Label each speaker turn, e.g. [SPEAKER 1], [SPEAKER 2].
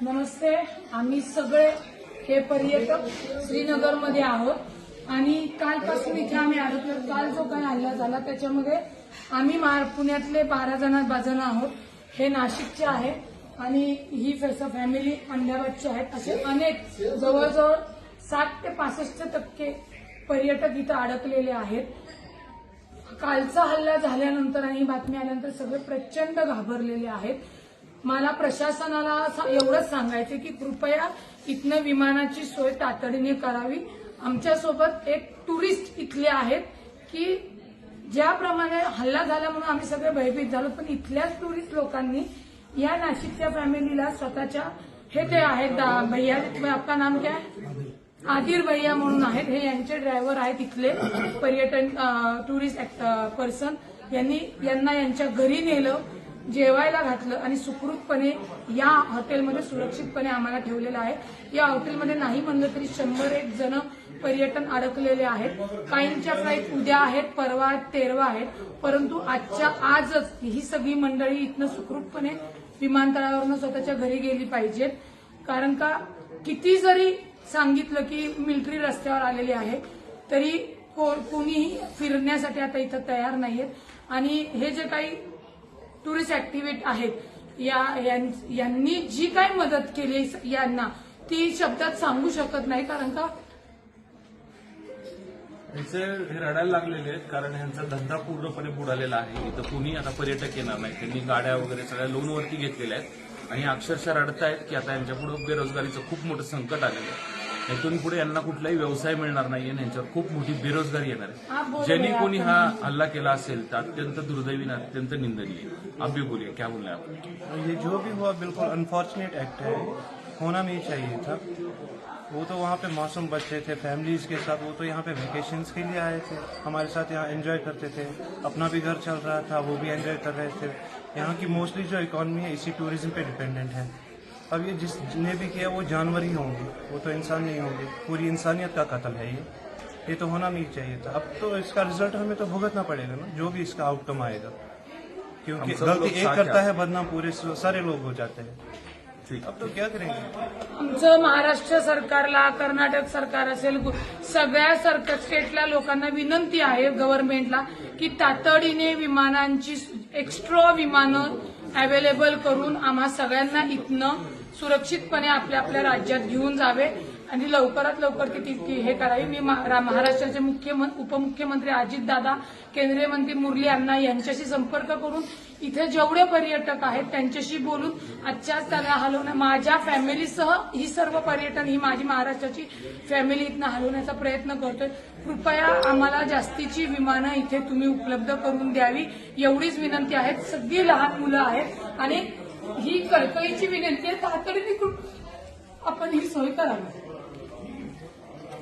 [SPEAKER 1] नमस्ते. आम्ही सगळे हे पर्यटक श्रीनगरमध्ये आहोत आणि कालपासून इथे आम्ही अडकलो. काल जो काही हल्ला झाला त्याच्यामध्ये आम्ही पुण्यातले 12 जण आहोत. हे नाशिकचे आहेत आणि ही फॅमिली अहमदाबादची आहेत. असे अनेक जवळजवळ 60 ते 65% पर्यटक इथं अडकलेले आहेत. कालचा हल्ला झाल्यानंतर आणि बातमी आल्यानंतर सगळे प्रचंड घाबरलेले आहेत. मला प्रशासनाला एवढंच सांगायचं की कृपया इथनं विमानाची सोय तातडीने करावी. आमच्यासोबत एक टुरिस्ट इथले आहेत की ज्याप्रमाणे हल्ला झाला म्हणून आम्ही सगळे भयभीत झालो, पण इथल्याच टुरिस्ट लोकांनी या नाशिकच्या फॅमिलीला स्वतःच्या ते आहेत भैया, आपका नाम क्या है? आदिर भैया म्हणून आहेत. हे यांचे ड्रायव्हर आहेत इथले पर्यटन टुरिस्ट पर्सन. यांना यांच्या घरी नेलं, जेवायला घातलं आणि सुखरूपपणे या हॉटेलमध्ये सुरक्षितपणे आम्हाला ठेवलेलं आहे. या हॉटेलमध्ये नाही म्हणलं तरी 101 जण पर्यटन अडकलेले आहेत. काहींच्या फ्लाईट उद्या आहेत, परवा आहेत, 13 आहेत. परंतु आजच ही सगळी मंडळी इथनं सुखरूपपणे विमानतळावरनं स्वतःच्या घरी गेली पाहिजेत. कारण का किती जरी सांगितलं की मिलिटरी रस्त्यावर आलेली आहे तरी कोणीही फिरण्यासाठी आता इथं तयार नाहीयेत. आणि हे जे काही टुरिस्ट ऍक्टिव्हिटी आहेत यांनी जी काही मदत केली यांना ती शब्दात सांगू शकत नाही. कारण का
[SPEAKER 2] हे रडायला लागलेले आहेत, कारण यांचा धंदा पूर्णपणे बुडालेला आहे. इथं कुणी आता पर्यटक येणार नाही. त्यांनी गाड्या वगैरे सगळ्या लोनवरती घेतलेल्या आहेत आणि अक्षरशः रडतायत की आता यांच्यापुढे बेरोजगारीचं खूप मोठं संकट आलेलं आहे. इथून पुढे यांना कुठलाही व्यवसाय मिळणार नाही आणि यांच्यावर खूप मोठी बेरोजगारी येणार आहे. ज्यांनी कोणी हा हल्ला केला असेल तर अत्यंत दुर्दैवी, अत्यंत निंदनीय. आप भी बोलिए, क्या बोलना है आप?
[SPEAKER 3] ये जो भी हुआ बिल्कुल अनफॉर्चुनेट एक्ट है, होना नहीं चाहिए था. वो तो वहाँ पे मासूम बच्चे थे फैमिलीज के साथ, वो तो यहाँ पे वेकेशंस के लिए आए थे, हमारे साथ यहाँ एंजॉय करते थे. अपना भी घर चल रहा था, वो भी एंजॉय कर रहे थे. यहाँ की मोस्टली जो इकोनॉमी है इसी टूरिज्म पे डिपेंडेंट है. अब ये जिसने भी किया वो जानवर ही होंगे, वो तो इंसान नहीं होंगे. पूरी इंसानियत का कत्ल है ये तो होना नहीं चाहिए था. अब तो इसका रिजल्ट हमें तो भुगतना पड़ेगा ना, जो भी इसका आउटकम आएगा. क्योंकि गलती एक करता है, बदनाम पूरे सारे लोग हो जाते हैं. अब तो क्या करेंगे?
[SPEAKER 1] आमचं महाराष्ट्र सरकारला, कर्नाटक सरकार असेल, सगळ्या स्टेटला लोकांना विनंती आहे गव्हर्नमेंटला की तातडीने विमानांची एक्स्ट्रा विमानं अवेलेबल करून आम्हा सगळ्यांना इथनं सुरक्षितपणे आपल्या आपल्या राज्यात घेऊन जावे आणि लवकरात लवकर ती हे करावी. मी महाराष्ट्राचे उपमुख्यमंत्री अजितदादा, केंद्रीय मंत्री मुरली अण्णा यांच्याशी संपर्क करून इथे जेवढे पर्यटक आहेत त्यांच्याशी बोलून आजच्याच त्याला हलवणं, माझ्या फॅमिलीसह ही सर्व पर्यटन ही माझी महाराष्ट्राची फॅमिली इथनं हलवण्याचा प्रयत्न करतोय. कृपया आम्हाला जास्तीची विमानं इथे तुम्ही उपलब्ध करून द्यावी एवढीच विनंती आहे. सगळी लहान मुलं आहेत आणि ही कळकळीची विनंती आहे, तातडीने आपण ही सोय करावी.